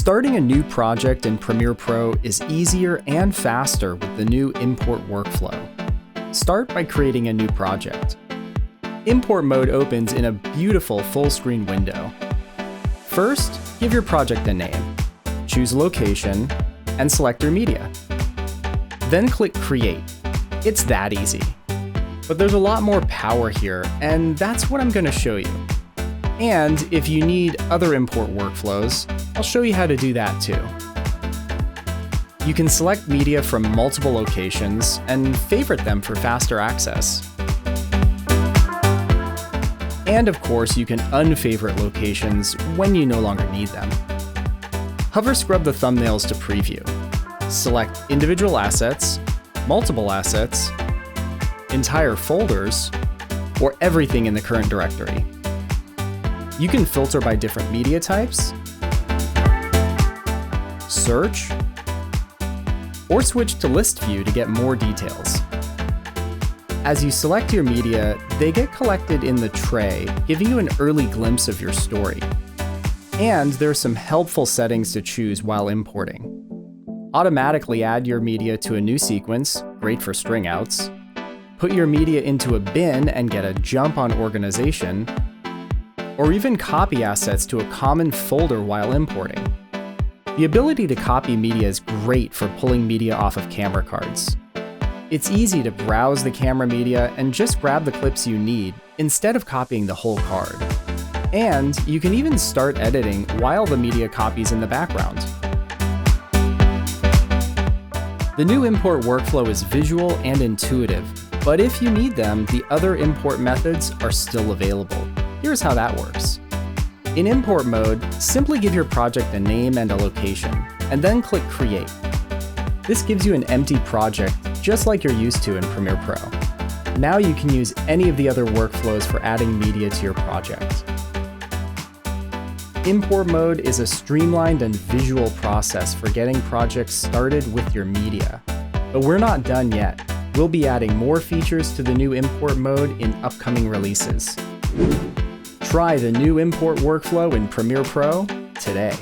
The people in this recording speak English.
Starting a new project in Premiere Pro is easier and faster with the new import workflow. Start by creating a new project. Import mode opens in a beautiful full-screen window. First, give your project a name, choose a location, and select your media. Then click Create. It's that easy. But there's a lot more power here, and that's what I'm going to show you. And if you need other import workflows, I'll show you how to do that too. You can select media from multiple locations and favorite them for faster access. And of course, you can unfavorite locations when you no longer need them. Hover scrub the thumbnails to preview. Select individual assets, multiple assets, entire folders, or everything in the current directory. You can filter by different media types, search, or switch to list view to get more details. As you select your media, they get collected in the tray, giving you an early glimpse of your story. And there are some helpful settings to choose while importing. Automatically add your media to a new sequence, great for string outs. Put your media into a bin and get a jump on organization, or even copy assets to a common folder while importing. The ability to copy media is great for pulling media off of camera cards. It's easy to browse the camera media and just grab the clips you need instead of copying the whole card. And you can even start editing while the media copies in the background. The new import workflow is visual and intuitive, but if you need them, the other import methods are still available. Here's how that works. In import mode, simply give your project a name and a location, and then click Create. This gives you an empty project, just like you're used to in Premiere Pro. Now you can use any of the other workflows for adding media to your project. Import mode is a streamlined and visual process for getting projects started with your media. But we're not done yet. We'll be adding more features to the new import mode in upcoming releases. Try the new import workflow in Premiere Pro today.